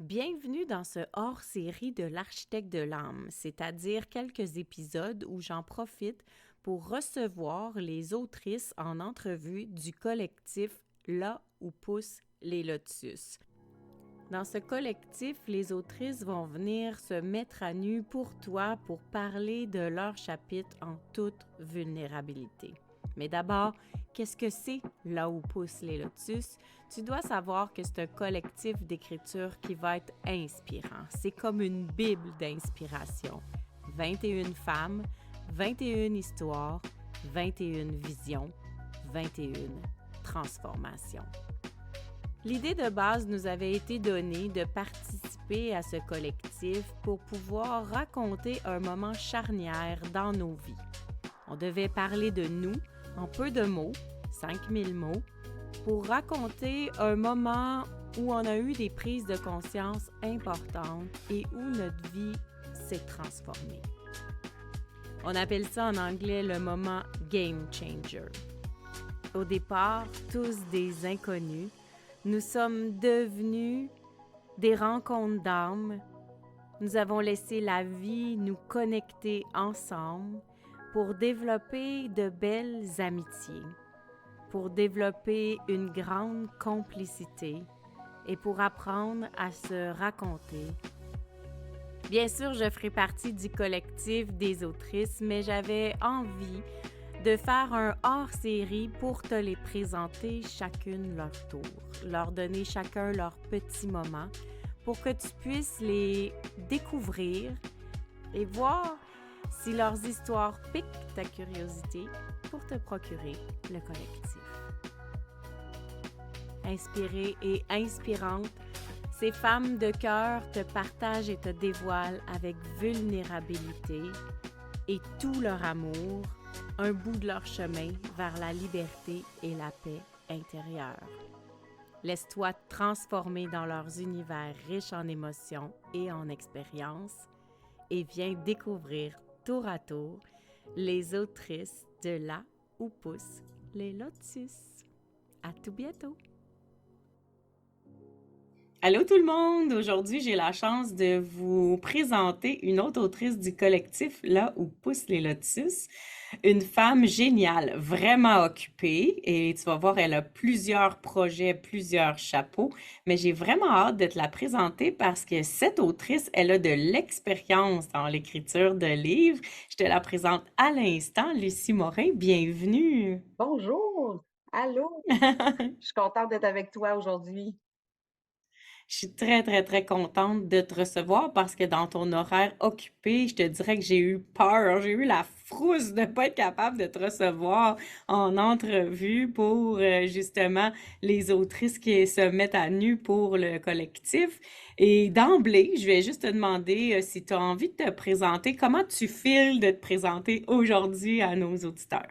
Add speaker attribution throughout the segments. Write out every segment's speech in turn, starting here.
Speaker 1: Bienvenue dans ce hors-série de l'Architecte de l'âme, c'est-à-dire quelques épisodes où j'en profite pour recevoir les autrices en entrevue du collectif Là où poussent les lotus. Dans ce collectif, les autrices vont venir se mettre à nu pour toi pour parler de leur chapitre en toute vulnérabilité. Mais d'abord, qu'est-ce que c'est Là où poussent les lotus? Tu dois savoir que c'est un collectif d'écriture qui va être inspirant. C'est comme une bible d'inspiration. 21 femmes, 21 histoires, 21 visions, 21 transformations. L'idée de base nous avait été donnée de participer à ce collectif pour pouvoir raconter un moment charnière dans nos vies. On devait parler de nous en peu de mots, 5000 mots, pour raconter un moment où on a eu des prises de conscience importantes et où notre vie s'est transformée. On appelle ça en anglais le moment game changer. Au départ, tous des inconnus, nous sommes devenus des rencontres d'âmes. Nous avons laissé la vie nous connecter ensemble pour développer de belles amitiés, pour développer une grande complicité et pour apprendre à se raconter. Bien sûr, je ferai partie du collectif des autrices, mais j'avais envie de faire un hors-série pour te les présenter chacune leur tour, leur donner chacun leur petit moment pour que tu puisses les découvrir et voir si leurs histoires piquent ta curiosité pour te procurer le collectif. Inspirée et inspirante, ces femmes de cœur te partagent et te dévoilent avec vulnérabilité et tout leur amour un bout de leur chemin vers la liberté et la paix intérieure. Laisse-toi transformer dans leurs univers riches en émotions et en expériences et viens découvrir tour à tour les autrices de Là où poussent les lotus. À tout bientôt! Allô tout le monde! Aujourd'hui, j'ai la chance de vous présenter une autre autrice du collectif Là où poussent les lotus. Une femme géniale, vraiment occupée et tu vas voir, elle a plusieurs projets, plusieurs chapeaux, mais j'ai vraiment hâte de te la présenter parce que cette autrice, elle a de l'expérience dans l'écriture de livres. Je te la présente à l'instant, Lucie Morin, bienvenue!
Speaker 2: Bonjour! Allô! Je suis contente d'être avec toi aujourd'hui.
Speaker 1: Je suis très, très, très contente de te recevoir parce que dans ton horaire occupé, je te dirais que j'ai eu peur, j'ai eu la frousse de ne pas être capable de te recevoir en entrevue pour justement les autrices qui se mettent à nu pour le collectif. Et d'emblée, je vais juste te demander si tu as envie de te présenter, comment tu files de te présenter aujourd'hui à nos auditeurs?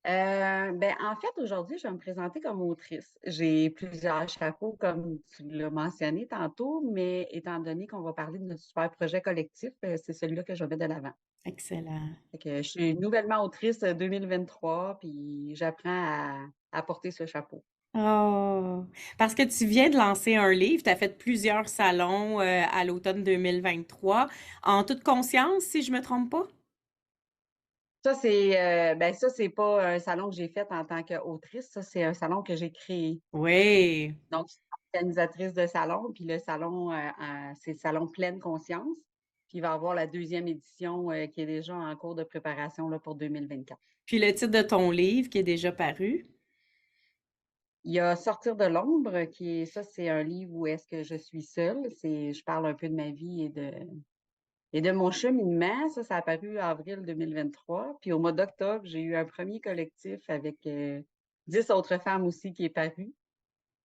Speaker 2: En fait, aujourd'hui, je vais me présenter comme autrice. J'ai plusieurs chapeaux, comme tu l'as mentionné tantôt, mais étant donné qu'on va parler de notre super projet collectif, c'est celui-là que je vais mettre de l'avant.
Speaker 1: Excellent.
Speaker 2: Fait que je suis nouvellement autrice 2023, puis j'apprends à porter ce chapeau.
Speaker 1: Oh, parce que tu viens de lancer un livre, tu as fait plusieurs salons à l'automne 2023, en toute conscience, si je me trompe pas?
Speaker 2: Ça, c'est pas un salon que j'ai fait en tant qu'autrice, ça, c'est un salon que j'ai créé.
Speaker 1: Oui.
Speaker 2: Donc, je suis organisatrice de salon, puis le salon, c'est le salon Pleine Conscience. Puis il va y avoir la deuxième édition qui est déjà en cours de préparation là, pour 2024.
Speaker 1: Puis le titre de ton livre qui est déjà paru.
Speaker 2: Il y a Sortir de l'ombre, c'est un livre où est-ce que je suis seule. Je parle un peu de ma vie et de mon cheminement. Ça a paru en avril 2023. Puis au mois d'octobre, j'ai eu un premier collectif avec 10 autres femmes aussi qui est paru.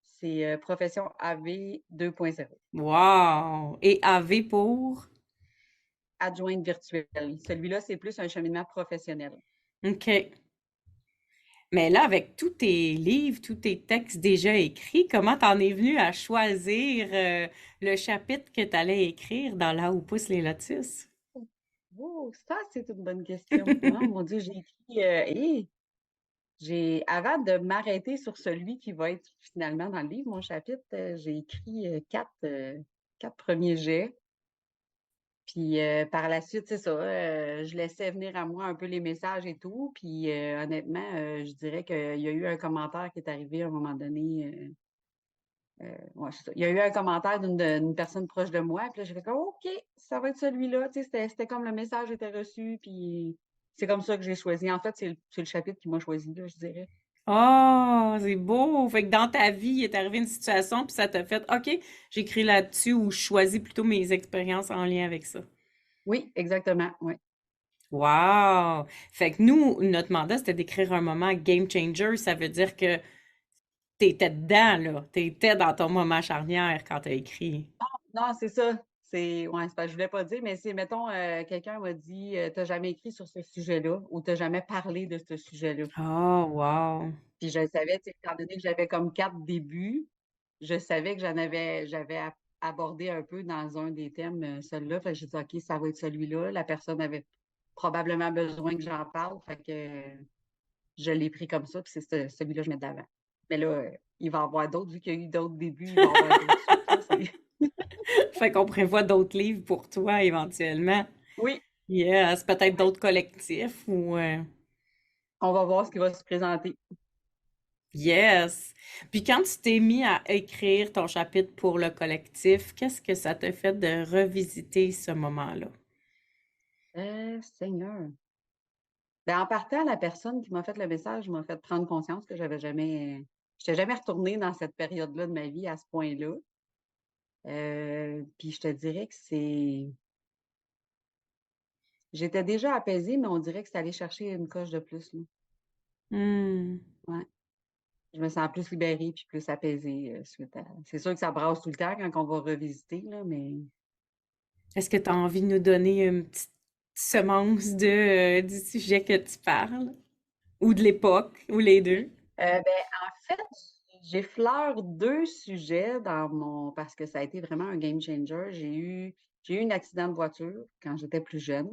Speaker 2: C'est Profession AV 2.0.
Speaker 1: Wow! Et AV pour?
Speaker 2: Adjointe virtuelle. Celui-là, c'est plus un cheminement professionnel.
Speaker 1: OK. Mais là, avec tous tes livres, tous tes textes déjà écrits, comment t'en es venu à choisir le chapitre que tu allais écrire dans Là où poussent les lotus?
Speaker 2: Oh, ça, c'est une bonne question. Oh mon Dieu, j'ai écrit, avant de m'arrêter sur celui qui va être finalement dans le livre, mon chapitre, j'ai écrit 4 premiers jets. Puis, par la suite, c'est ça, je laissais venir à moi un peu les messages et tout. Puis, honnêtement, je dirais qu'il y a eu un commentaire qui est arrivé à un moment donné, ouais, c'est ça. Il y a eu un commentaire d'une personne proche de moi, puis là, j'ai fait comme: «OK, ça va être celui-là». Tu sais, c'était comme le message était reçu, puis c'est comme ça que j'ai choisi. En fait, c'est le chapitre qui m'a choisi là, je dirais.
Speaker 1: Oh, c'est beau! Fait que dans ta vie, il est arrivé une situation, puis ça t'a fait, OK, j'écris là-dessus ou je choisis plutôt mes expériences en lien avec ça.
Speaker 2: Oui, exactement, oui.
Speaker 1: Wow! Fait que nous, notre mandat, c'était d'écrire un moment game changer. Ça veut dire que t'étais dedans, là. T'étais dans ton moment charnière quand t'as écrit.
Speaker 2: Non, c'est ça. C'est ouais, c'est parce que je voulais pas dire, mais c'est mettons, quelqu'un m'a dit, «Tu jamais écrit sur ce sujet-là» ou «Tu jamais parlé de ce sujet-là».
Speaker 1: Oh, wow!
Speaker 2: Puis je le savais, tu sais, étant donné que j'avais comme 4 débuts, je savais que j'avais abordé un peu dans un des thèmes, celui-là. Fait que j'ai dit: «OK, ça va être celui-là». La personne avait probablement besoin que j'en parle, fait que je l'ai pris comme ça, puis c'est celui-là que je mets de l'avant. Mais là, il va y en avoir d'autres, vu qu'il y a eu d'autres débuts, il va y avoir d'autres suites, là, c'est
Speaker 1: Fait qu'on prévoit d'autres livres pour toi éventuellement.
Speaker 2: oui,
Speaker 1: Yes, peut-être
Speaker 2: ouais,
Speaker 1: d'autres collectifs ou
Speaker 2: on va voir ce qui va se présenter.
Speaker 1: yes. Puis quand tu t'es mis à écrire ton chapitre pour le collectif, qu'est-ce que ça te fait de revisiter ce moment-là?
Speaker 2: Seigneur. Ben, en partant, la personne qui m'a fait le message m'a fait prendre conscience que j'étais jamais retournée dans cette période-là de ma vie à ce point-là. Puis je te dirais que j'étais déjà apaisée, mais on dirait que c'est allé chercher une coche de plus, là.
Speaker 1: Hmm.
Speaker 2: Ouais. Je me sens plus libérée puis plus apaisée, suite à c'est sûr que ça brasse tout le temps quand on va revisiter, là, mais
Speaker 1: Est-ce que tu as envie de nous donner une petite semence du sujet que tu parles? Ou de l'époque, ou les deux?
Speaker 2: ben, en fait, j'effleure 2 sujets dans mon parce que ça a été vraiment un game changer. J'ai eu un accident de voiture quand j'étais plus jeune,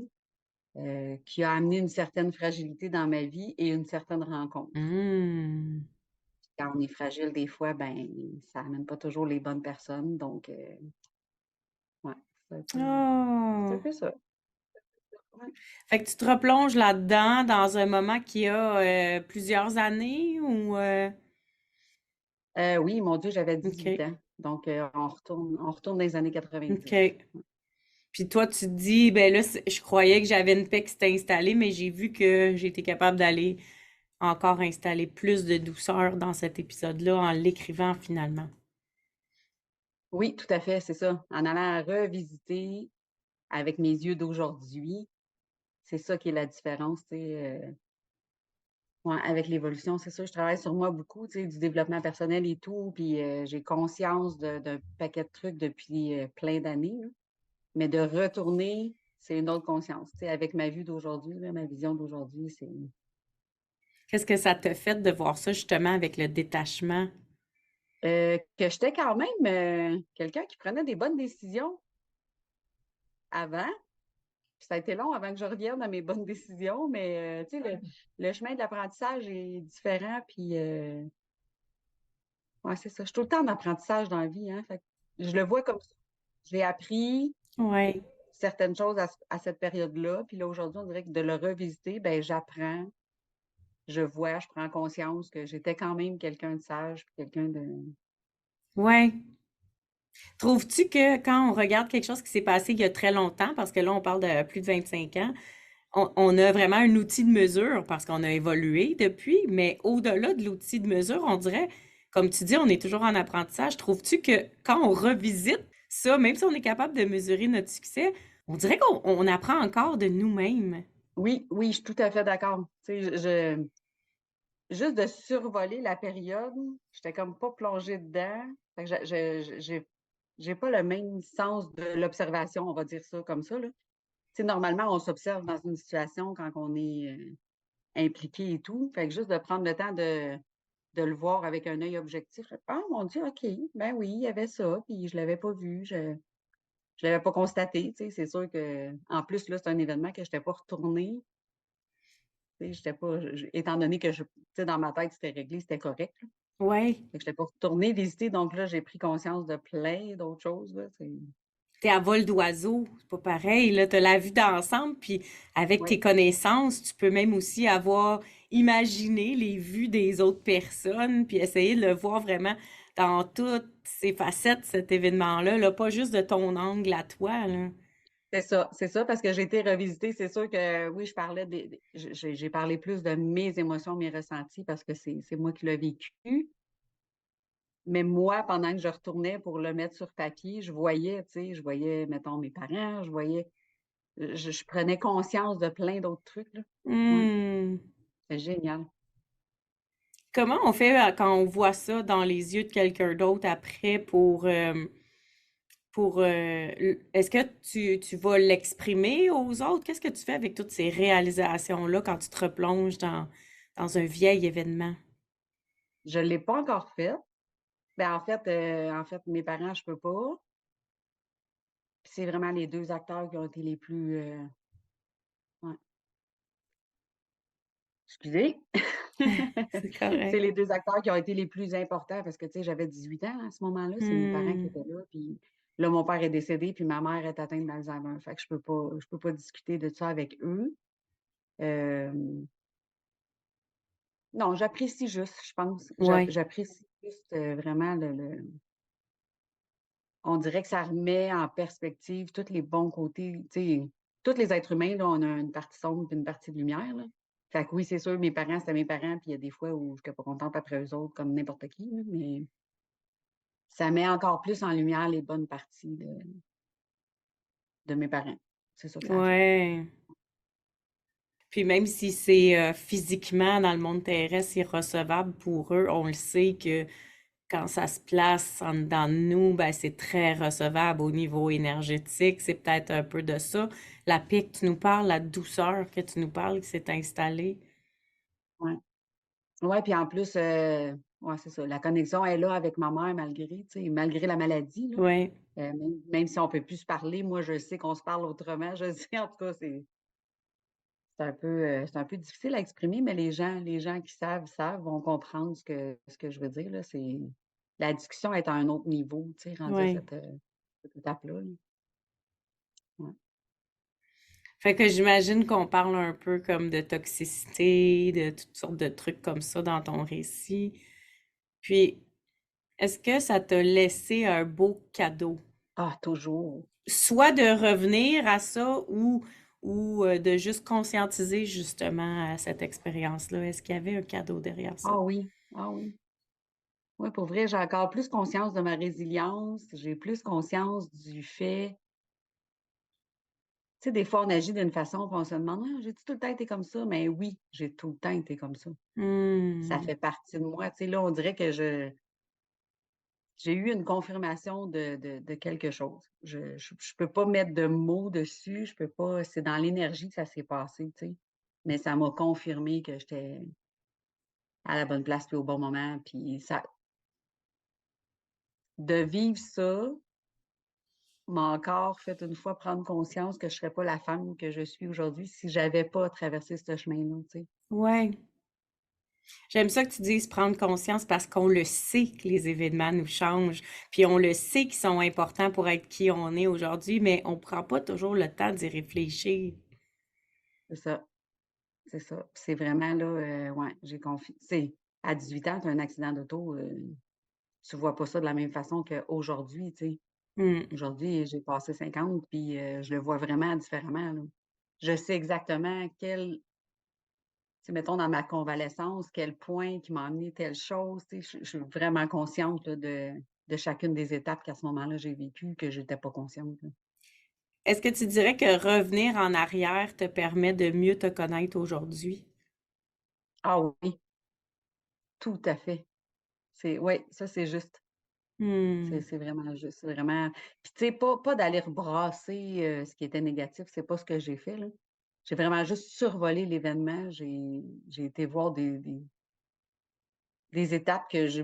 Speaker 2: qui a amené une certaine fragilité dans ma vie et une certaine rencontre.
Speaker 1: Hmm.
Speaker 2: Quand on est fragile, des fois, ben, ça amène pas toujours les bonnes personnes, donc ouais, c'est un
Speaker 1: Oh!
Speaker 2: peu ça. Ouais.
Speaker 1: Fait que tu te replonges là-dedans dans un moment qui a plusieurs années ou
Speaker 2: Oui, mon Dieu, j'avais 18
Speaker 1: OK.
Speaker 2: ans, donc on retourne dans les années 90.
Speaker 1: OK. Puis toi, tu te dis, ben là, je croyais que j'avais une paix qui s'était installée, mais j'ai vu que j'ai été capable d'aller encore installer plus de douceur dans cet épisode-là en l'écrivant finalement.
Speaker 2: Oui, tout à fait, c'est ça. En allant revisiter avec mes yeux d'aujourd'hui, c'est ça qui est la différence, tu sais, ouais, avec l'évolution, c'est ça. Je travaille sur moi beaucoup, tu sais, du développement personnel et tout, puis j'ai conscience d'un paquet de trucs depuis, plein d'années, là. Mais de retourner, c'est une autre conscience, tu sais, avec ma vue d'aujourd'hui, là, ma vision d'aujourd'hui, c'est
Speaker 1: Qu'est-ce que ça te fait de voir ça justement avec le détachement?
Speaker 2: que j'étais quand même, quelqu'un qui prenait des bonnes décisions avant. Puis ça a été long avant que je revienne à mes bonnes décisions, mais tu sais, le chemin de l'apprentissage est différent, puis ouais, c'est ça. Je suis tout le temps en apprentissage dans la vie, hein, fait que je le vois comme ça. J'ai appris
Speaker 1: Ouais.
Speaker 2: certaines choses à cette période-là, puis là, aujourd'hui, on dirait que de le revisiter, ben j'apprends, je vois, je prends conscience que j'étais quand même quelqu'un de sage, puis quelqu'un de
Speaker 1: Ouais. Trouves-tu que quand on regarde quelque chose qui s'est passé il y a très longtemps, parce que là, on parle de plus de 25 ans, on a vraiment un outil de mesure parce qu'on a évolué depuis, mais au-delà de l'outil de mesure, on dirait, comme tu dis, on est toujours en apprentissage. Trouves-tu que quand on revisite ça, même si on est capable de mesurer notre succès, on dirait qu'on apprend encore de nous-mêmes?
Speaker 2: oui, oui, je suis tout à fait d'accord. Tu sais, je juste de survoler la période, j'étais comme pas plongée dedans. Fait que j'ai pas le même sens de l'observation, on va dire ça comme ça, là. Tu sais, normalement, on s'observe dans une situation quand on est, impliqué et tout. Fait que juste de prendre le temps de le voir avec un œil objectif, je fais: «Ah mon Dieu, OK, ben oui, il y avait ça, puis je l'avais pas vu, je l'avais pas constaté», tu sais. C'est sûr que en plus, là, c'est un événement que j'étais pas retournée, tu sais, j'étais pas étant donné que tu sais, dans ma tête, c'était réglé, c'était correct, là.
Speaker 1: Ouais.
Speaker 2: Fait que j'étais pas retournée visiter, donc là, j'ai pris conscience de plein d'autres choses, là, c'est
Speaker 1: t'es à vol d'oiseau, c'est pas pareil, là, t'as la vue d'ensemble, puis avec tes
Speaker 2: Oui,
Speaker 1: connaissances, tu peux même aussi avoir imaginé les vues des autres personnes, puis essayer de le voir vraiment dans toutes ses facettes, cet événement-là, là, pas juste de ton angle à toi, là.
Speaker 2: c'est ça, parce que j'ai été revisiter. C'est sûr que oui, je parlais j'ai parlé plus de mes émotions, mes ressentis, parce que c'est moi qui l'ai vécu. Mais moi, pendant que je retournais pour le mettre sur papier, je voyais, mettons, mes parents, je prenais conscience de plein d'autres trucs, là. Ouais,
Speaker 1: Hmm.
Speaker 2: c'est génial.
Speaker 1: Comment on fait quand on voit ça dans les yeux de quelqu'un d'autre après est-ce que tu vas l'exprimer aux autres? Qu'est-ce que tu fais avec toutes ces réalisations-là quand tu te replonges dans un vieil événement?
Speaker 2: Je ne l'ai pas encore fait. Ben, en fait, mes parents, je peux pas. Puis c'est vraiment les 2 acteurs qui ont été les plus, ouais, excusez.
Speaker 1: C'est
Speaker 2: C'est
Speaker 1: correct.
Speaker 2: les 2 acteurs qui ont été les plus importants parce que, tu sais, j'avais 18 ans à ce moment-là, c'est mes parents qui
Speaker 1: Hmm.
Speaker 2: étaient là, puis là, mon père est décédé, puis ma mère est atteinte d'Alzheimer. Fait que je peux pas discuter de ça avec eux. Hem, non, j'apprécie juste, je pense.
Speaker 1: Ouais.
Speaker 2: J'apprécie juste, vraiment on dirait que ça remet en perspective tous les bons côtés, tu sais, tous les êtres humains, là, on a une partie sombre puis une partie de lumière, là. Fait que oui, c'est sûr, mes parents, c'était mes parents, puis il y a des fois où j'étais pas contente après eux autres, comme n'importe qui, là, mais ça met encore plus en lumière les bonnes parties de mes parents. C'est ça que ça a fait.
Speaker 1: Ouais. Puis même si c'est physiquement dans le monde terrestre irrecevable pour eux, on le sait que quand ça se place en dedans de nous, ben c'est très recevable au niveau énergétique. C'est peut-être un peu de ça. La paix que tu nous parles, la douceur que tu nous parles qui s'est installée.
Speaker 2: Ouais. Ouais, puis en plus, ouais, c'est ça, la connexion est là avec ma mère malgré, tu sais, malgré la maladie, là.
Speaker 1: Ouais.
Speaker 2: Même si on peut plus se parler, moi, je sais qu'on se parle autrement. Je sais, en tout cas, c'est un peu difficile à exprimer, mais les gens qui savent, vont comprendre ce que je veux dire, là. C'est la discussion est à un autre niveau, tu sais, rendu à
Speaker 1: Ouais.
Speaker 2: cette étape-là, là. Ouais.
Speaker 1: Fait que j'imagine qu'on parle un peu comme de toxicité, de toutes sortes de trucs comme ça dans ton récit. Puis, est-ce que ça t'a laissé un beau cadeau?
Speaker 2: Ah, toujours.
Speaker 1: Soit de revenir à ça ou de juste conscientiser justement à cette expérience-là. Est-ce qu'il y avait un cadeau derrière ça?
Speaker 2: Ah oui, ah oui. Oui, pour vrai, j'ai encore plus conscience de ma résilience, j'ai plus conscience du fait tu sais, des fois, on agit d'une façon, puis on se demande: «Ah, j'ai-tu tout le temps été comme ça?» Mais oui, j'ai tout le temps été comme ça. Ça
Speaker 1: Hmm.
Speaker 2: fait partie de moi. Tu sais, là, on dirait que j'ai eu une confirmation de quelque chose. Je peux pas mettre de mots dessus, je peux pas c'est dans l'énergie que ça s'est passé, tu sais. Mais ça m'a confirmé que j'étais à la bonne place puis au bon moment, puis ça de vivre ça m'a encore fait une fois prendre conscience que je serais pas la femme que je suis aujourd'hui si j'avais pas traversé ce chemin-là, tu sais.
Speaker 1: Ouais. J'aime ça que tu dises prendre conscience parce qu'on le sait que les événements nous changent, puis on le sait qu'ils sont importants pour être qui on est aujourd'hui, mais on prend pas toujours le temps d'y réfléchir.
Speaker 2: C'est ça, c'est ça. Puis c'est vraiment là, ouais, j'ai confi tu sais, à 18 ans, tu as un accident d'auto, tu vois pas ça de la même façon qu'aujourd'hui, tu sais.
Speaker 1: Hmm.
Speaker 2: Aujourd'hui, j'ai passé 50 puis je le vois vraiment différemment, là. Je sais exactement tu sais, mettons dans ma convalescence, quel point qui m'a amené telle chose, tu sais, je suis vraiment consciente là de chacune des étapes qu'à ce moment-là, j'ai vécues, que j'étais pas consciente, là.
Speaker 1: Est-ce que tu dirais que revenir en arrière te permet de mieux te connaître aujourd'hui?
Speaker 2: Ah oui, tout à fait. C'est oui, ça, c'est juste.
Speaker 1: Hmm.
Speaker 2: C'est vraiment juste, c'est vraiment puis tu sais, pas d'aller rebrasser, ce qui était négatif, c'est pas ce que j'ai fait, là. J'ai vraiment juste survolé l'événement, j'ai été voir des étapes que je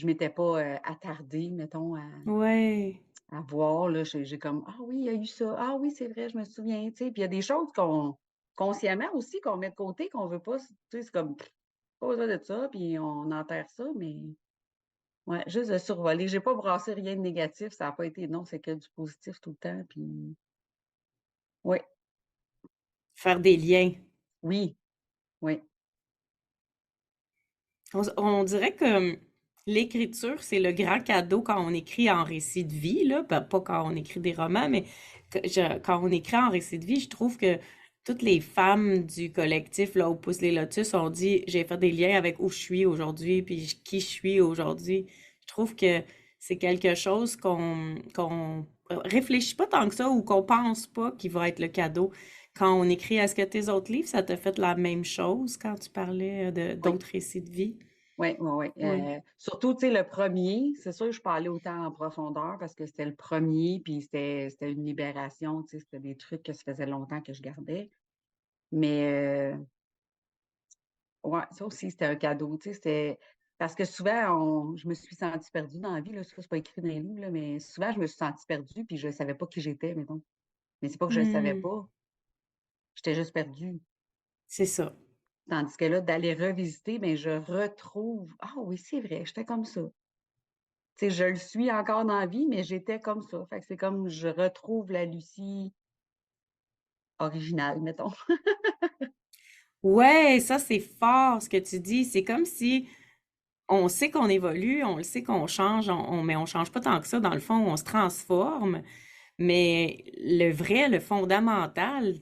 Speaker 2: m'étais pas, attardée, mettons,
Speaker 1: Ouais.
Speaker 2: à voir, là. J'ai comme: «Ah oui, il y a eu ça. Ah oui, c'est vrai, je me souviens», tu sais? Puis il y a des choses qu'on consciemment aussi, qu'on met de côté, qu'on veut pas tu sais, c'est comme: pff, «Pas besoin de ça», puis on enterre ça, mais Ouais, juste de survoler. J'ai pas brassé rien de négatif, ça a pas été non, c'est que du positif tout le temps, puis oui,
Speaker 1: Faire des liens.
Speaker 2: oui, oui,
Speaker 1: On dirait que l'écriture, c'est le grand cadeau quand on écrit en récit de vie, là. Pas quand on écrit des romans, mais quand on écrit en récit de vie, je trouve que toutes les femmes du collectif, là, au Pouce les Lotus, ont dit, j'ai fait des liens avec où je suis aujourd'hui, puis qui je suis aujourd'hui. Je trouve que c'est quelque chose qu'on réfléchit pas tant que ça ou qu'on pense pas qui va être le cadeau. Quand on écrit, est-ce que tes autres livres, ça t'a fait la même chose quand tu parlais de
Speaker 2: oui,
Speaker 1: d'autres récits de vie?
Speaker 2: oui, oui, oui.
Speaker 1: Oui.
Speaker 2: Surtout, tu sais, le premier, c'est sûr que je parlais autant en profondeur parce que c'était le premier, puis c'était une libération, tu sais, c'était des trucs que ça faisait longtemps que je gardais. Mais ouais, ça aussi, c'était un cadeau, tu sais, c'était parce que souvent, je me suis sentie perdue dans la vie, là, ça, c'est pas écrit dans les livres, là, mais souvent, je me suis sentie perdue, puis je savais pas qui j'étais, mettons. Mais c'est pas que je le savais
Speaker 1: Hmm,
Speaker 2: pas, j'étais juste perdue.
Speaker 1: c'est ça.
Speaker 2: Tandis que là, d'aller revisiter, ben, je retrouve, ah oui, c'est vrai, j'étais comme ça. Tu sais, je le suis encore dans la vie, mais j'étais comme ça. Fait que c'est comme je retrouve la Lucie originale, mettons.
Speaker 1: Ouais, ça c'est fort ce que tu dis. C'est comme si on sait qu'on évolue, on le sait qu'on change, mais on change pas tant que ça. Dans le fond, on se transforme. Mais le vrai, le fondamental,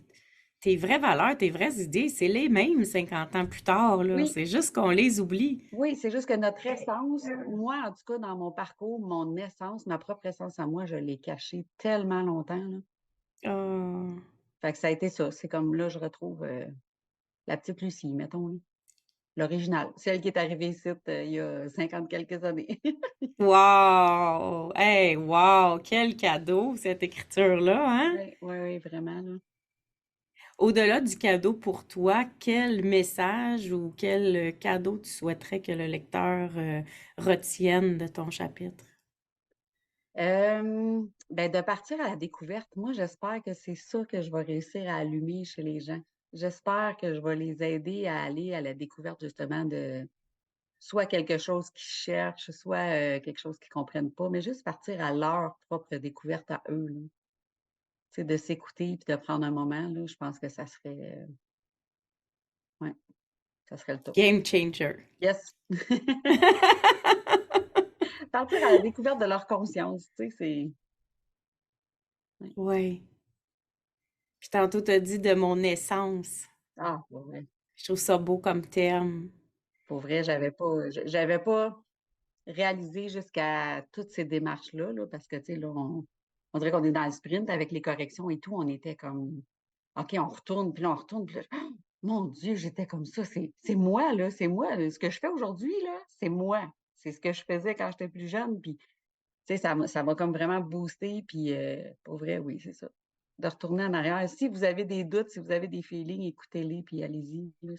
Speaker 1: tes vraies valeurs, tes vraies idées, c'est les mêmes 50 ans plus tard, là.
Speaker 2: Oui,
Speaker 1: C'est juste qu'on les oublie.
Speaker 2: oui, c'est juste que notre essence, moi, en tout cas, dans mon parcours, mon essence, ma propre essence à moi, je l'ai cachée tellement longtemps, là.
Speaker 1: Ah.
Speaker 2: Fait que ça a été ça. C'est comme là, je retrouve la petite Lucie, mettons, là. L'original. Celle qui est arrivée ici il y a 50 quelques années.
Speaker 1: Wow! Hey, wow! Quel cadeau, cette écriture-là, hein?
Speaker 2: Oui, oui, oui, vraiment, là.
Speaker 1: Au-delà du cadeau pour toi, quel message ou quel cadeau tu souhaiterais que le lecteur retienne de ton chapitre?
Speaker 2: Ben, de partir à la découverte, moi, j'espère que c'est ça que je vais réussir à allumer chez les gens. J'espère que je vais les aider à aller à la découverte, justement, de soit quelque chose qu'ils cherchent, soit quelque chose qu'ils comprennent pas, mais juste partir à leur propre découverte à eux, là. Tu sais, de s'écouter puis de prendre un moment, là, je pense que ça serait, ouais, ça serait le top.
Speaker 1: Game changer.
Speaker 2: Yes! Partir à la découverte de leur conscience, tu sais, c'est... ouais.
Speaker 1: Oui. Puis tantôt, tu as dit de mon essence.
Speaker 2: Ah, ouais, ouais.
Speaker 1: Je trouve ça beau comme terme.
Speaker 2: Pour vrai, j'avais pas réalisé jusqu'à toutes ces démarches-là, là, parce que, tu sais, là, on dirait qu'on est dans le sprint avec les corrections et tout. On était comme, OK, on retourne, puis là, on retourne, puis là, ah! Mon Dieu, j'étais comme ça. C'est moi, là, c'est moi. Là. Ce que je fais aujourd'hui, là, c'est moi. C'est ce que je faisais quand j'étais plus jeune. Puis, tu sais, ça m'a comme vraiment boosté. Puis, pour vrai, oui, c'est ça. De retourner en arrière. Si vous avez des doutes, si vous avez des feelings, écoutez-les, puis allez-y. Là,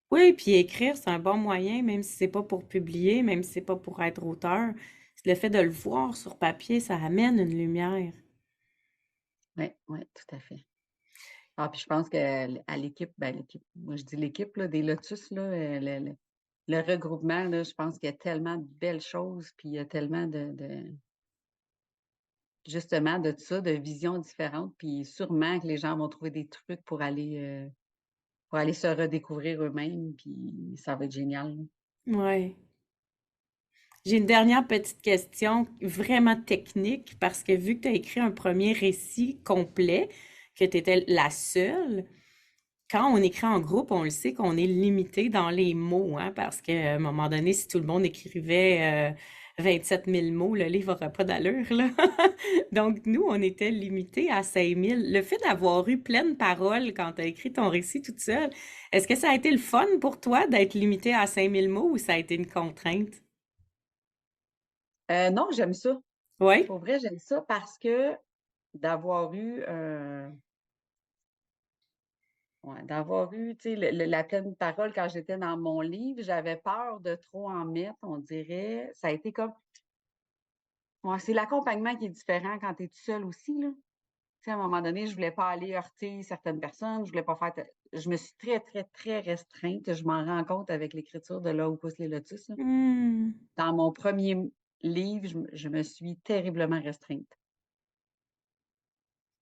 Speaker 1: Oui, puis écrire, c'est un bon moyen, même si c'est pas pour publier, même si c'est pas pour être auteur. Le fait de le voir sur papier, ça amène une lumière.
Speaker 2: oui, oui, tout à fait. Ah, puis je pense qu'à l'équipe, ben, l'équipe, moi je dis l'équipe là, des Lotus, là, le regroupement, là, je pense qu'il y a tellement de belles choses, puis il y a tellement justement de ça, de visions différentes, puis sûrement que les gens vont trouver des trucs pour aller se redécouvrir eux-mêmes, puis ça va être génial. Là.
Speaker 1: Ouais. J'ai une dernière petite question vraiment technique parce que vu que tu as écrit un premier récit complet, que tu étais la seule, quand on écrit en groupe, on le sait qu'on est limité dans les mots, hein, parce qu'à un moment donné, si tout le monde écrivait 27 000 mots, le livre n'aurait pas d'allure, là. Donc, nous, on était limité à 5 000. Le fait d'avoir eu pleine parole quand tu as écrit ton récit toute seule, est-ce que ça a été le fun pour toi d'être limité à 5 000 mots ou ça a été une contrainte?
Speaker 2: Non, j'aime ça.
Speaker 1: Oui?
Speaker 2: Pour vrai, j'aime ça parce que d'avoir eu ouais, d'avoir eu, tu sais, la pleine parole quand j'étais dans mon livre, j'avais peur de trop en mettre, on dirait. Ça a été comme ouais, c'est l'accompagnement qui est différent quand tu es tout seul aussi, là. Tu sais, à un moment donné, je voulais pas aller heurter certaines personnes, je voulais pas faire je me suis très, très, très restreinte. Je m'en rends compte avec l'écriture de Là où poussent les lotus, là.
Speaker 1: Hmm.
Speaker 2: Dans mon premier livre, je me suis terriblement restreinte.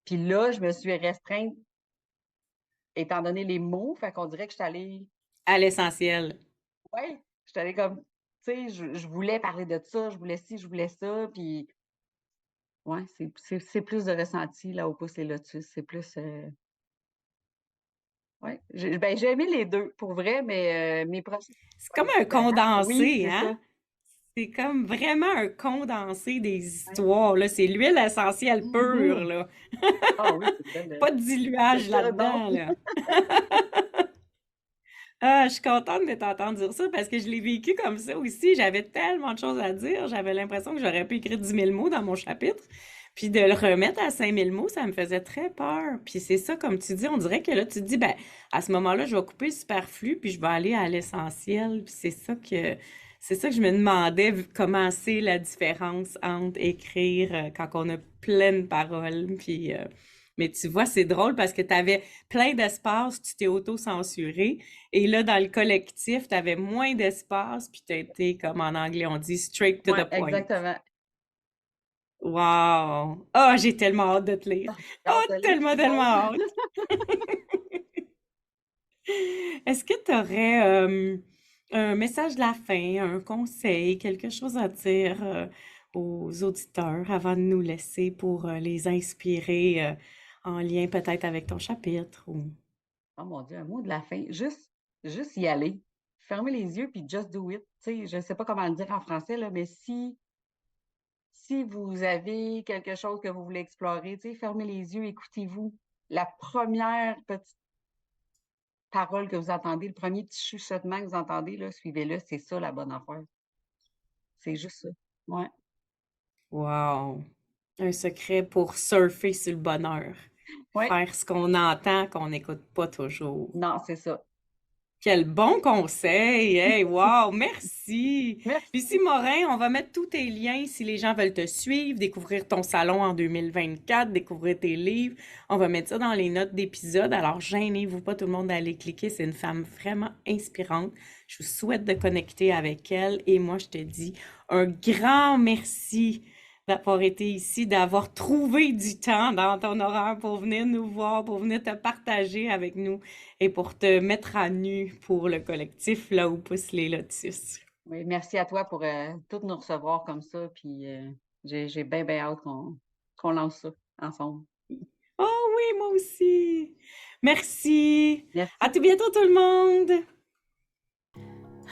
Speaker 2: Puis là, je me suis restreinte étant donné les mots, fait qu'on dirait que j'étais allée
Speaker 1: À l'essentiel.
Speaker 2: ouais, j'étais allée comme tu sais, je voulais parler de ça, je voulais ci, je voulais ça, puis ouais, c'est plus de ressenti, Là où poussent les lotus. C'est plus, ouais, j'ai aimé les 2 pour vrai, mais mes procès
Speaker 1: C'est
Speaker 2: sont pas
Speaker 1: comme un
Speaker 2: équivalents. Oui,
Speaker 1: condensé,
Speaker 2: c'est
Speaker 1: hein?
Speaker 2: ça.
Speaker 1: C'est comme vraiment un condensé des
Speaker 2: Ouais.
Speaker 1: histoires, là. C'est l'huile essentielle pure,
Speaker 2: Mmh.
Speaker 1: là.
Speaker 2: Ah oui, c'est une belle,
Speaker 1: Pas de diluage
Speaker 2: non.
Speaker 1: là-dedans, là. Ah, je suis contente de t'entendre dire ça parce que je l'ai vécu comme ça aussi. J'avais tellement de choses à dire. J'avais l'impression que j'aurais pu écrire 10 000 mots dans mon chapitre. Puis de le remettre à 5 000 mots, ça me faisait très peur. Puis c'est ça, comme tu dis, on dirait que là, tu te dis, ben, à ce moment-là, je vais couper le superflu, puis je vais aller à l'essentiel. Puis c'est ça que je me demandais, comment c'est la différence entre écrire quand on a pleine parole, puis... mais tu vois, c'est drôle parce que tu avais plein d'espace, tu t'es auto-censuré. Et là, dans le collectif, tu avais moins d'espace, puis tu as été, comme en anglais on dit, straight to
Speaker 2: Ouais,
Speaker 1: the point.
Speaker 2: exactement.
Speaker 1: Wow! Ah, j'ai tellement hâte de te lire.
Speaker 2: Ah, j'ai
Speaker 1: Oh,
Speaker 2: hâte de lire,
Speaker 1: tellement,
Speaker 2: c'est drôle.
Speaker 1: tellement hâte. Est-ce que tu aurais un message de la fin, un conseil, quelque chose à dire aux auditeurs avant de nous laisser pour les inspirer en lien peut-être avec ton chapitre ou...
Speaker 2: Oh mon Dieu, un mot de la fin, juste y aller. Fermer les yeux puis just do it. Tu sais, je sais pas comment le dire en français là, mais si vous avez quelque chose que vous voulez explorer, tu sais, fermez les yeux, écoutez-vous. La première petite parole que vous entendez, le premier petit chuchotement que vous entendez, là, suivez-le, c'est ça la bonne affaire. C'est juste ça. Ouais.
Speaker 1: Wow! Un secret pour surfer sur le bonheur.
Speaker 2: Ouais.
Speaker 1: Faire ce qu'on entend, qu'on n'écoute pas toujours.
Speaker 2: Non, c'est ça.
Speaker 1: Quel bon conseil! Hey, wow! Merci! Lucie
Speaker 2: Merci.
Speaker 1: Morin, on va mettre tous tes liens si les gens veulent te suivre, découvrir ton salon en 2024, découvrir tes livres. On va mettre ça dans les notes d'épisode. Alors, gênez-vous pas tout le monde d'aller cliquer. C'est une femme vraiment inspirante. Je vous souhaite de connecter avec elle. Et moi, je te dis un grand merci d'avoir été ici, d'avoir trouvé du temps dans ton horaire pour venir nous voir, pour venir te partager avec nous et pour te mettre à nu pour le collectif Là où poussent les lotus.
Speaker 2: Oui, merci à toi pour toutes nous recevoir comme ça. Puis j'ai bien, bien hâte qu'on lance ça ensemble.
Speaker 1: Oh oui, moi aussi. Merci. À
Speaker 2: Merci.
Speaker 1: tout bientôt tout le monde.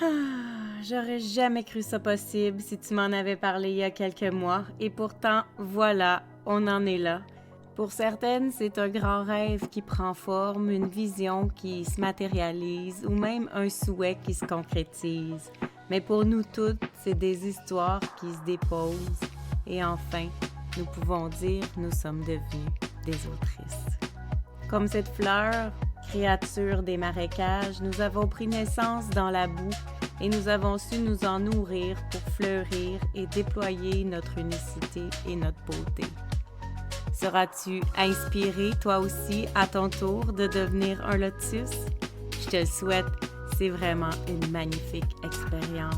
Speaker 1: Ah, j'aurais jamais cru ça possible si tu m'en avais parlé il y a quelques mois. Et pourtant, voilà, on en est là. Pour certaines, c'est un grand rêve qui prend forme, une vision qui se matérialise ou même un souhait qui se concrétise. Mais pour nous toutes, c'est des histoires qui se déposent. Et enfin, nous pouvons dire nous sommes devenus des autrices. Comme cette fleur, créature des marécages, nous avons pris naissance dans la boue et nous avons su nous en nourrir pour fleurir et déployer notre unicité et notre beauté. Seras-tu inspiré, toi aussi, à ton tour, de devenir un lotus? Je te le souhaite, c'est vraiment une magnifique expérience.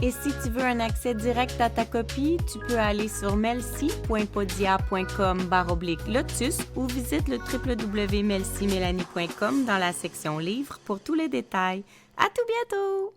Speaker 1: Et si tu veux un accès direct à ta copie, tu peux aller sur melcy.podia.com/lotus ou visite le www.melcymélanie.com dans la section livres pour tous les détails. À tout bientôt!